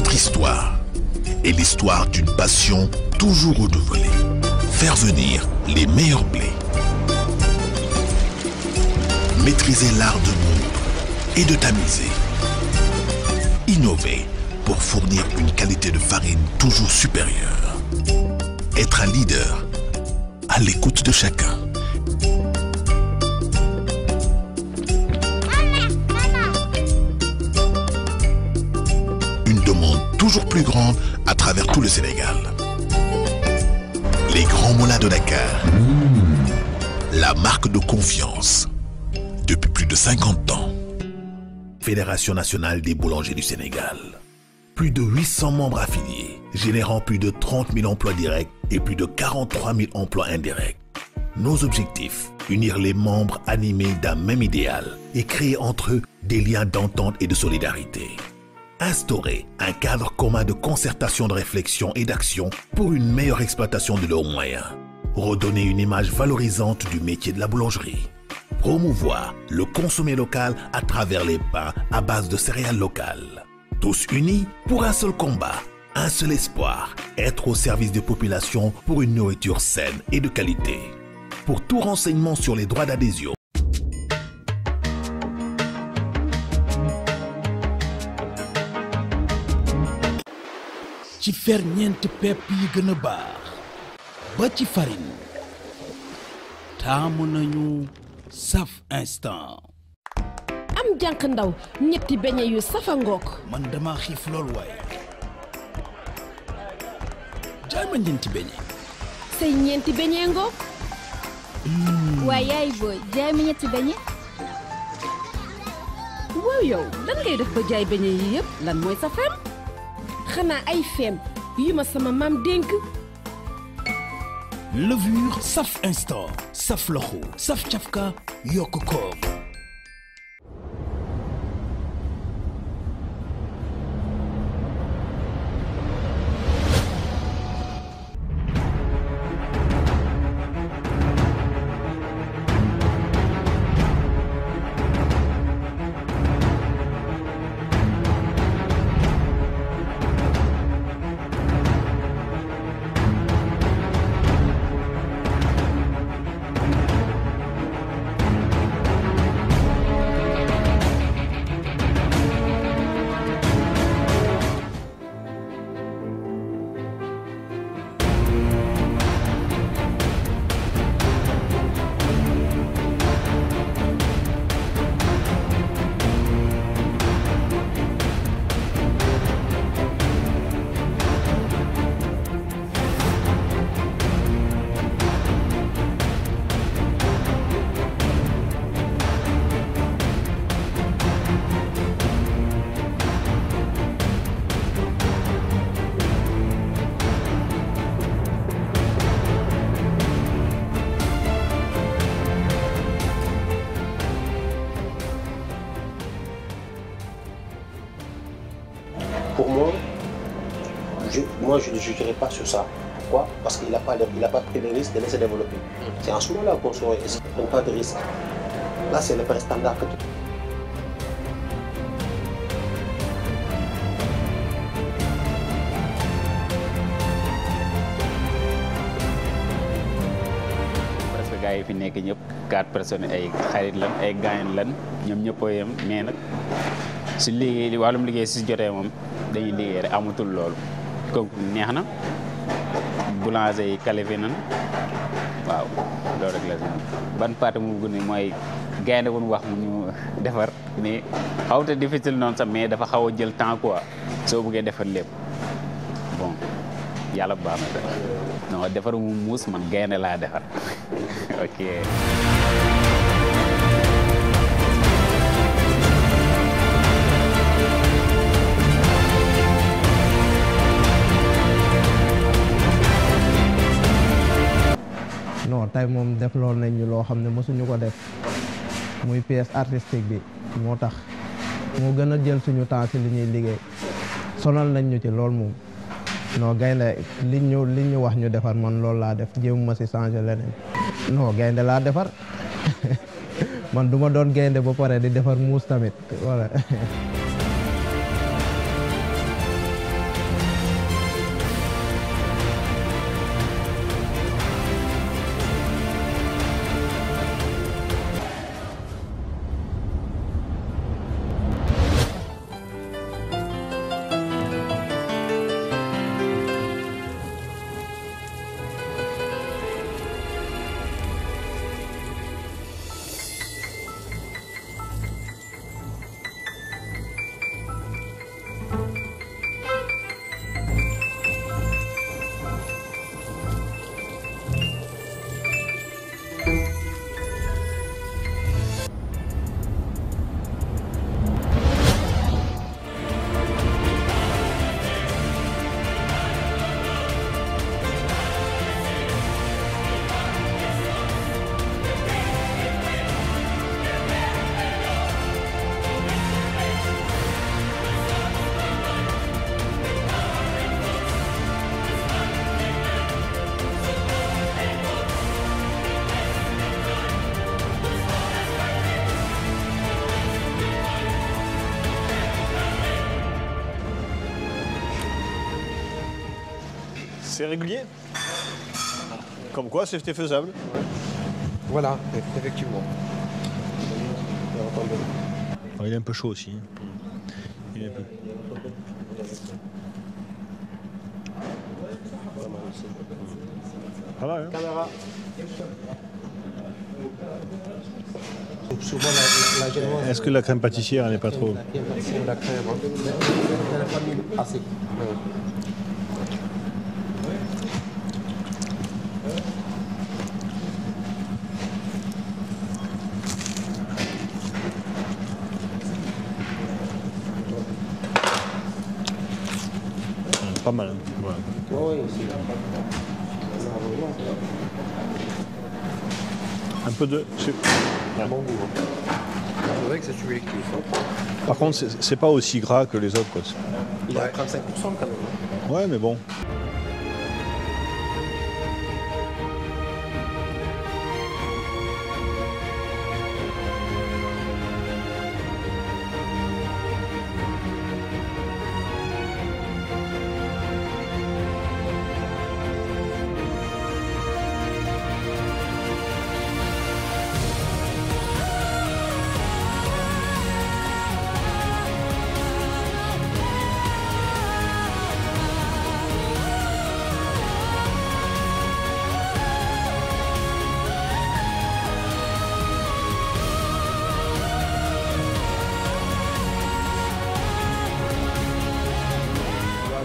Notre histoire est l'histoire d'une passion toujours renouvelée. Faire venir les meilleurs blés. Maîtriser l'art de moudre et de tamiser. Innover pour fournir une qualité de farine toujours supérieure. Être un leader à l'écoute de chacun. Une demande toujours plus grande à travers tout le Sénégal. Les grands moulins de Dakar. La marque de confiance. Depuis plus de 50 ans. Fédération nationale des boulangers du Sénégal. Plus de 800 membres affiliés, générant plus de 30 000 emplois directs et plus de 43 000 emplois indirects. Nos objectifs, unir les membres animés d'un même idéal et créer entre eux des liens d'entente et de solidarité. Instaurer un cadre commun de concertation, de réflexion et d'action pour une meilleure exploitation de leurs moyens. Redonner une image valorisante du métier de la boulangerie. Promouvoir le consommé local à travers les pains à base de céréales locales. Tous unis pour un seul combat, un seul espoir, être au service des populations pour une nourriture saine et de qualité. Pour tout renseignement sur les droits d'adhésion, ci ferñeent pepp yi gën a baax ba ci farine taamu nañu Saf Instant. am jànq ndaw ñetti beñe yu safa ngook. man dama xiif lool waaye jaay ma ñeenti beñe. say ñeenti beñe ngook. waaye yaay booy jaay ma ñetti beñe. waaw yow lan ngay def ba jaay beñe yi yëpp lan mooy sa feem. xanaa ay feem yu ma sama maam dénk. levure Saf Instant saf loxo saf cafka yokk koom. Pour moi, je ne jugerai pas sur ça. Pourquoi? Parce qu'il n'a pas pris le risque de laisser développer. C'est en ce moment-là qu'on saurait ne prend pas de risque. Là, c'est le prix standard que tu... Presque gars yi fi nekk ñëpp 4 personnes ay xarit lan ay gaañ lan ñoom ñëpp a yem mais nag si liggéey wàllum liggéey si jotee moom dañuy liggéey rek amatul loolu kooku neex na boulanger yi qualifié nan waaw loolu rek la ban partie mu gën mooy gaynde bu ñu wax mu ñu defar mais xawta difficile noonu sax mais dafa xaw a jël temps quoi soo bëggee defar lépp bon yàlla baax na non defar mu muus man gaynde laa defar ok. non tey moom def lool nañ ñu loo xam ne mosuñu ko def muy pièce artistique bi moo tax moo gën a jël suñu temps ci li ñuy liggéey sonal nañ ñu ci lool moom non gaynde liñ ñu wax ñu defar man loolu laa def jéem ma si changer leneen non gaynde laa defar man duma doon gaynde ba pare di defar muus tamit voilà. C'est régulier. Comme quoi, c'était faisable. Voilà, effectivement. Il est un peu chaud aussi. Il est un peu... Pas mal, hein? Caméra. Est-ce que la crème pâtissière, elle n'est pas trop... La crème, elle n'a pas mis assez. Pas mal, hein? Voilà. Oui, Un peu de... c'est bon goût. C'est vrai que c'est subjectif. Par contre, c'est pas aussi gras que les autres, quoi. Il a 35% quand même. Ouais, mais bon.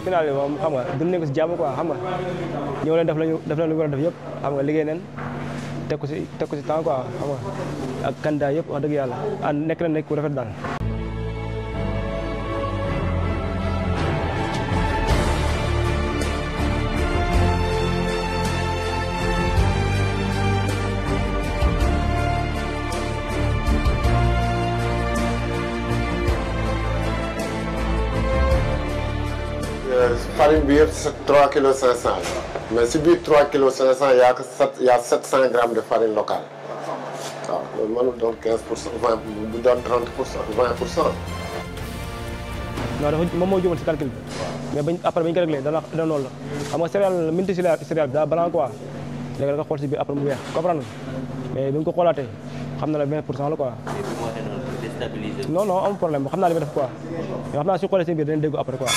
final bi moom xam nga dund nañ ko si jàmm quoi xam nga ñëw leen def leen lu war a def yëpp xam nga liggéey neen teg ko si temps quoi xam nga ak candidat yëpp wax dëgg yàlla nekk na nekk ku rafet daal. farine bi yëpp c'est 3 kg 500 mais si biir 3 kg 500 il y a 700 grammes de farine locale waaw loolu mënul doon 15% 20 bu doon 30% 20%. non dafa moom moo juumoon si calcul bi mais bañ après bañ ko réglé dana noonu la xam nga céréale minti céréale bi daa blanc quoi léegi da nga xool si biir après mu weex comprendre mais bi nga ko xoolaatee xam na la 20% la quoi. non non amul problème xam naa li ma def quoi mais xam naa su xoolee seen biir dinañ déggu après quoi.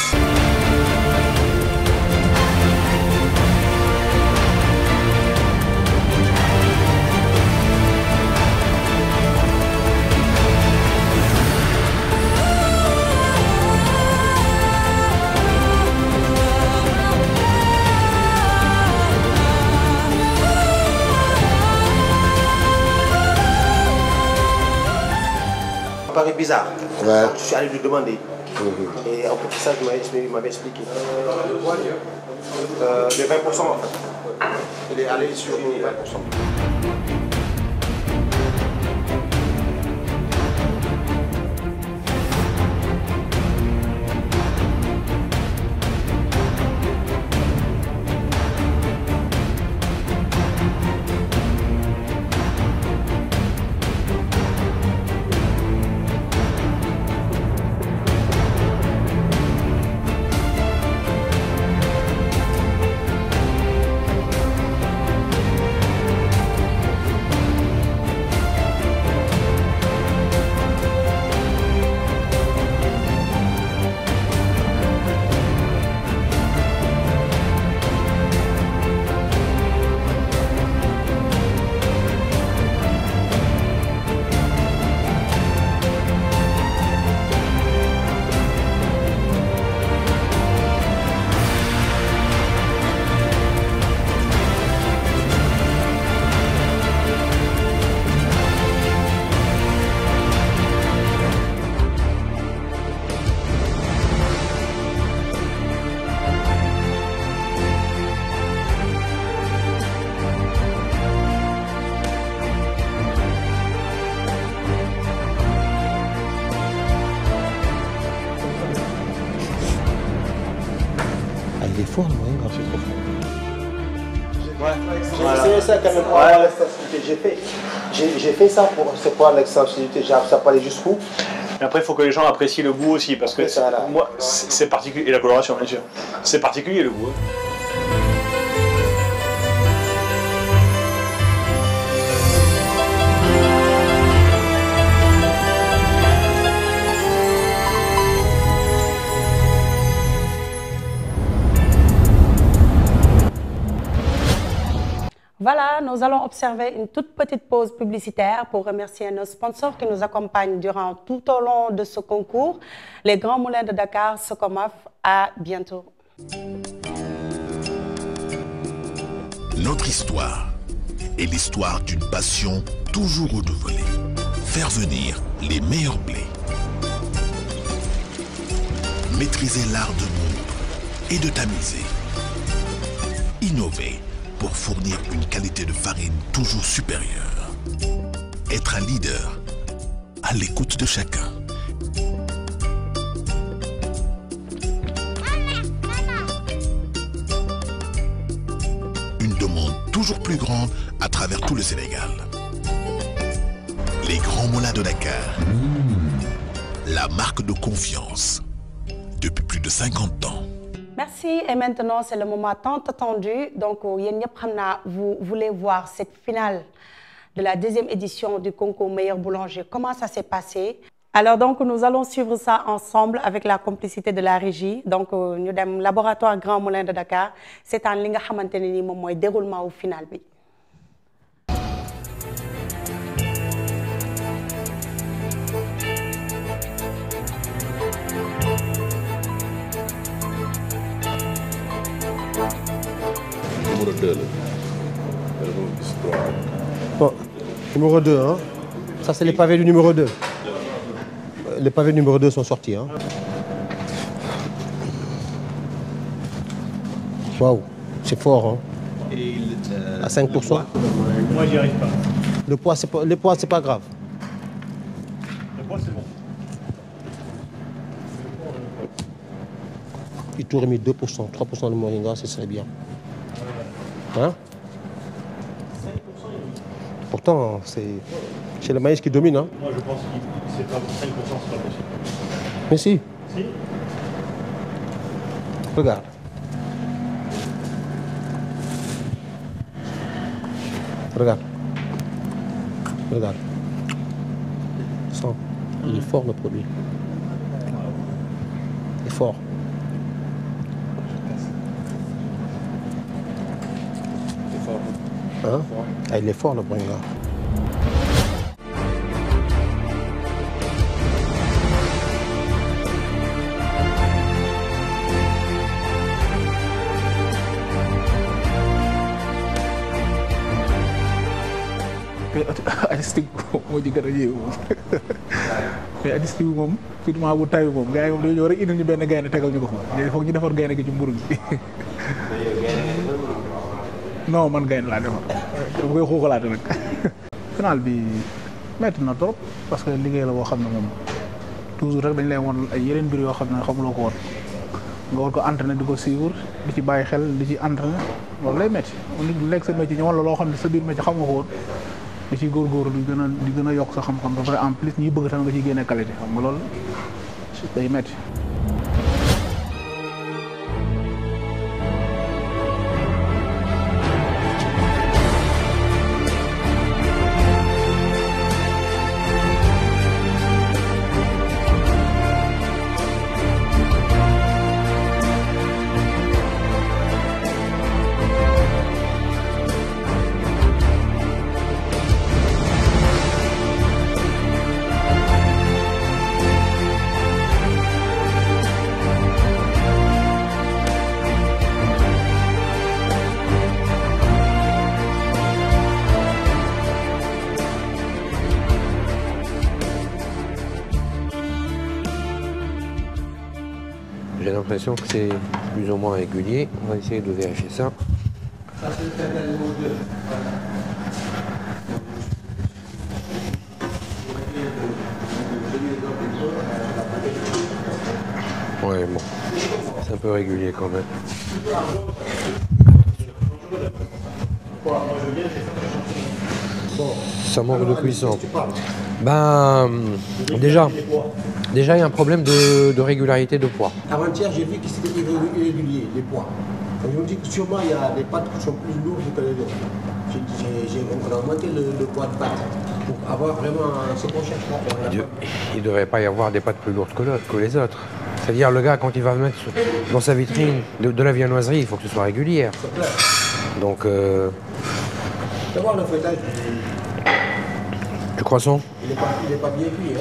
Ça paraît bizarre. Ouais. Donc, je suis allé lui demander. Et en fait, ça, il m'avait expliqué. Les 20% en fait. Il est allé sur 20%. Il est fort, le moyen quand c'est trop fort. J'ai essayé ça quand même pour avoir l'extensibilité. J'ai fait ça pour c'est quoi l'extensibilité, ça parlait jusqu'où. Mais après, il faut que les gens apprécient le goût aussi, parce que moi, c'est particulier, et la coloration, bien sûr. C'est particulier le goût. Hein. nous allons observer une toute petite pause publicitaire pour remercier nos sponsors qui nous accompagnent durant tout au long de ce concours. Les Grands Moulins de Dakar, Socomaf. À bientôt. Notre histoire est l'histoire d'une passion toujours renouvelée. Faire venir les meilleurs blés. Maîtriser l'art de moudre et de tamiser. Innover pour fournir une qualité de farine toujours supérieure. Être un leader à l'écoute de chacun. Une demande toujours plus grande à travers tout le Sénégal. Les Grands Moulins de Dakar. La marque de confiance depuis plus de 50 ans. Merci et maintenant c'est le moment tant attendu. Donc vous voulez voir cette finale de la deuxième édition du concours Meilleur Boulanger. Comment ça s'est passé? Alors donc nous allons suivre ça ensemble avec la complicité de la régie. Donc nous sommes laboratoire Grand Moulin de Dakar. C'est un li nga xamanteni ni mom moy déroulement au final bi. Numéro 2 là. Bon, numéro 2, hein. Ça c'est les pavés du numéro 2. Les pavés numéro 2 sont sortis. Hein. Waouh, c'est fort. Hein. À 5%. Moi, j'y arrive pas. Le poids, c'est pas grave. Le poids, c'est bon. Il t'aurait mis 2%, 3% de moringa, ce serait bien. Hein? Pourtant, c'est le maïs qui domine. Hein? Moi, je pense que c'est pas 5%, c'est pas possible. Mais si. Si. Regarde. Regarde. Regarde. Sens. Il est fort le produit. Il est fort. Hein? Ah, il est fort le moringa. artistique moo ci gën a yéegu moom mais artistique bi moom surtout bu tay bi moom gars yi moom dañoo ñëw rek indil ñu benn gaynde tegal ñu ko fa léegi foog ñu defar gaynde gi ci mburu gi non man gaynde laa defar dama koy xuuxalaate nag final bi metti na trop parce que liggéey la boo xam ne moom toujours rek dañ lay won ay yeneen mbir yoo xam ne xamuloo ko woon nga war ko entraîner di ko suivre di ci bàyyi xel di ci entraîner loolu lay métti nit lekk sa métier ñëwal la loo xam ne sa biir métier xam nga ko woon di ci góorgóorlu di gën a yokk sa xam-xam ba pare en plus ñi bëgg tam nga ciy génne qualité xam nga loolu day métti. J'ai l'impression que c'est plus ou moins régulier. On va essayer de vérifier ça. Ouais, bon. C'est un peu régulier quand même. Ça manque de cuisson. Ben, déjà, il y a un problème de régularité de poids. Avant-hier, j'ai vu que c'était irrégulier, les poids. Ils m'ont dit que sûrement il y a des pâtes qui sont plus lourdes que les autres. On a augmenté le poids de pâtes pour avoir vraiment ce qu'on cherche. Il ne devrait pas y avoir des pâtes plus lourdes que les autres. C'est-à-dire, le gars, quand il va mettre dans sa vitrine de la viennoiserie, il faut que ce soit régulière. Donc, C'est quoi le feuilletage du croissant? Il est pas bien cuit, hein?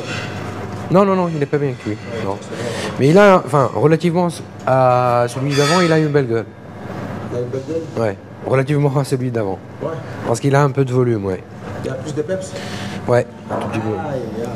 Non, il n'est pas bien cuit. Non. Mais il a, enfin, relativement à celui d'avant, il a une belle gueule. Il a une belle gueule? Ouais, relativement à celui d'avant. Ouais. Parce qu'il a un peu de volume, ouais. Il y a plus de peps? Ouais, un tout petit peu. Aïe, aïe.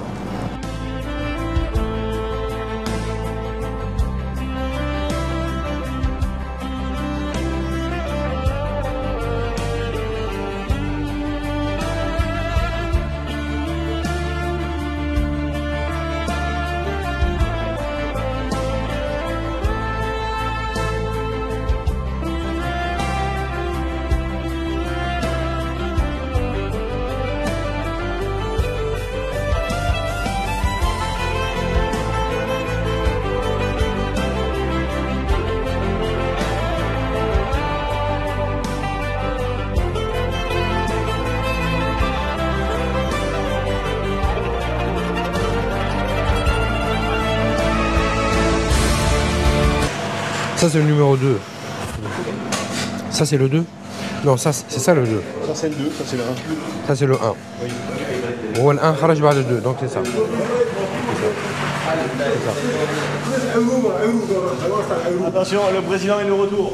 Ça c'est le numéro 2. Ça c'est le 2? Non, ça c'est ça le 2. Ça c'est le 2, ça c'est le 1. Ça c'est le 1. Oui. Ou le 1 kharaj ba'd le 2, donc c'est ça. Attention, le président est de retour.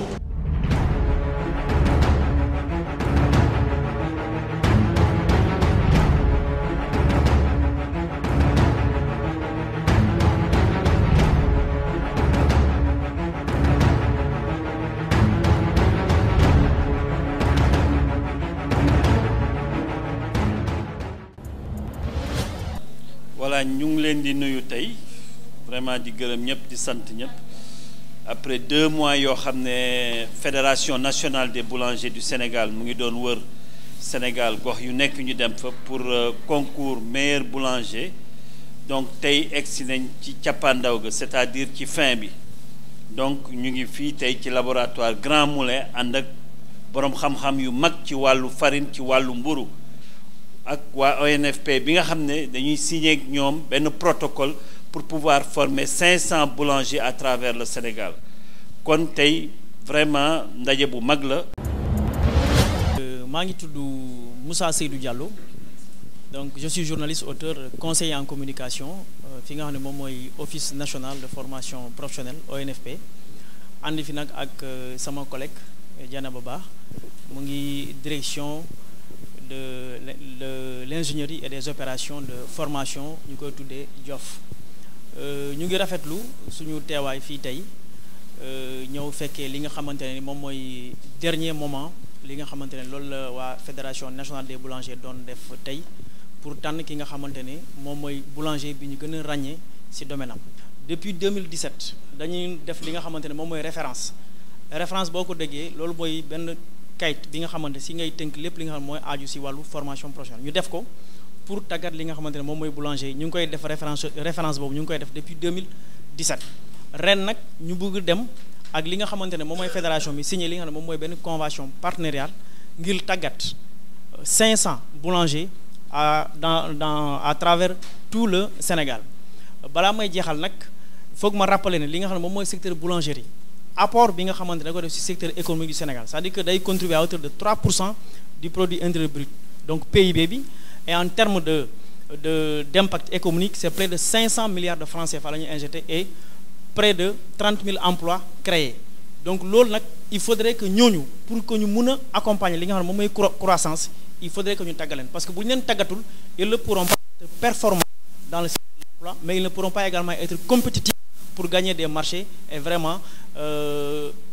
voilà ñu ngi leen di nuyu tey vraiment di gërëm ñëpp di sant ñëpp après 2 mois yoo xam ne fédération nationale des boulangers du Sénégal mu ngi doon wër Sénégal gox yu nekk ñu dem fa pour concours meilleur boulanger donc tey egsi nañ ci cappaandaw ga c'est-à-dire ci fin bi donc ñu ngi fii tey ci laboratoire Grand Moulin ànd ak borom xam-xam yu mag ci wàllu farine ci wàllu mburu ak waa ONFP bi nga xam ne dañuy signer ak ñoom benn protocole pour pouvoir former 500 boulangers à travers le Sénégal kon tey vraiment ndaje bu mag la. maa ngi tudd Moussa Seydou Diallo donc je suis journaliste auteur conseiller en communication fi nga xam ne moom mooy office national de formation professionnelle ONFP ànd fi nag ak sama collègue Dianaba Ba mu ngi direction de l'ingénierie et des opérations de formation ñu koy tuddee JOF ñu ngi rafetlu suñu teewaay fii tey ñëw fekkee li nga xamante ne moom mooy dernier moment li nga xamante ne loolu la waa fédération nationale des boulangers doon def tey pour tànn ki nga xamante ne moom mooy boulanger bi ñu gën a ràññee ci domaine am. depuis 2017 dañuy def li nga xamante ne moom mooy référence boo ko déggee loolu mooy benn kayit bi nga xamante si ngay tënk lépp li nga xam mooy aaju si wàllu formation professionnelle ñu def ko pour tàggat li nga xamante ne moom mooy boulanger ñu ngi koy def référence boobu ñu ngi koy def depuis 2017 ren nag ñu bëgg dem ak li nga xamante ne moom mooy fédération bi signé li nga xam ne moom mooy benn convention partenariale ngir tàggat 500 boulangers à travers tout le Sénégal balaa may jeexal nag foog ma rappeler ne li nga xam ne moom mooy secteur boulangerie apport bi nga xamante ne da ko def ci secteur économique du Sénégal c'est-à-dire que day contribuer à hauteur de 3% du produit intérieur brut donc PIB bi et en termes d'impact économique c'est près de 500 milliards de francs CFA la ñuy injecté et près de 30 000 emplois créés donc loolu nag il faudrait que ñooñu pour que ñu mun a accompagner li nga xam ne moom mooy croissance il faudrait que ñu tàggaleen parce que bu ñu leen tàggatul ils ne pourront pas être performants dans le secteur de l'emploi mais ils ne pourront pas également être compétitifs pour gagner des marchés et vraiment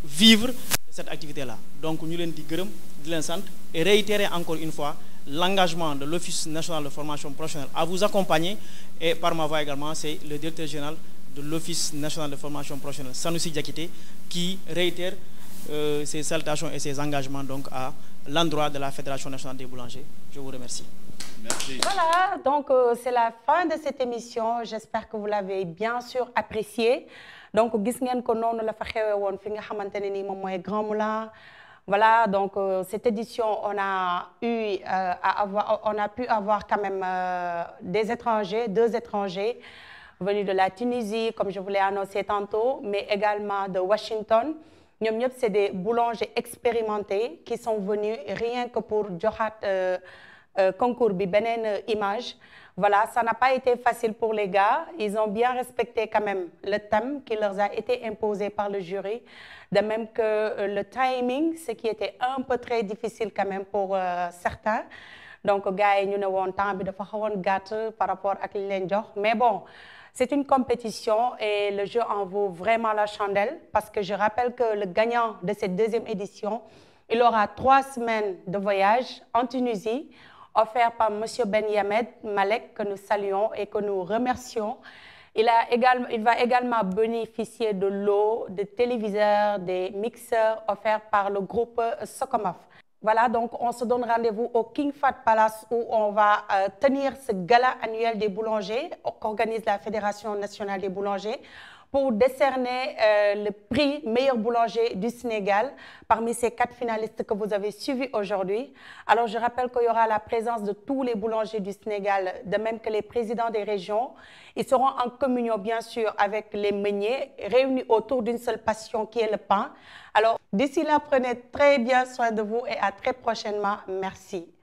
vivre de cette activité-là donc ñu leen di gërëm di leen sant et réitérer encore une fois l'engagement de l'Office national de formation professionnelle à vous accompagner et par ma voix également c'est le directeur général de l'Office national de formation professionnelle Sanoussi Diakité qui réitère ses salutations et ses engagements donc à l'endroit de la Fédération nationale des boulangers. Je vous remercie. Merci. Voilà, donc c'est la fin de cette émission. J'espère que vous l'avez bien sûr apprécié. Donc gis ngeen ko noonu la fa xewee woon fi nga xamante ne nii moom mooy Grand Moulin. Voilà, donc cette édition on a pu avoir quand même des étrangers, 2 étrangers venus de la Tunisie comme je vous l'ai annoncé tantôt, mais également de Washington. ñoom ñëpp c'est des boulangers expérimentés qui sont venus rien que pour joxaat concours bi beneen image. Voilà, ça n'a pas été facile pour les gars. Ils ont bien respecté quand même le thème qui leur a été imposé par le jury. De même que le timing, ce qui était un peu très difficile quand même pour certains. Donc, gars, ñu ne woon temps bi dafa xawoon gàtt par rapport ak li leen jox. Mais bon, c'est une compétition et le jeu en vaut vraiment la chandelle parce que je rappelle que le gagnant de cette deuxième édition, il aura 3 semaines de voyage en Tunisie, offert par Monsieur Ben Yamed Malek, que nous saluons et que nous remercions. Il va également bénéficier de l'eau, des téléviseurs, des mixeurs offerts par le groupe Sokomaf. Voilà, donc on se donne rendez-vous au King Fahd Palace où on va tenir ce gala annuel des boulangers qu'organise la Fédération nationale des boulangers pour décerner le prix meilleur boulanger du Sénégal parmi ces 4 finalistes que vous avez suivis aujourd'hui. Alors, je rappelle qu'il y aura la présence de tous les boulangers du Sénégal, de même que les présidents des régions. Ils seront en communion, bien sûr, avec les meuniers, réunis autour d'une seule passion qui est le pain. Alors, d'ici là, prenez très bien soin de vous et à très prochainement. Merci.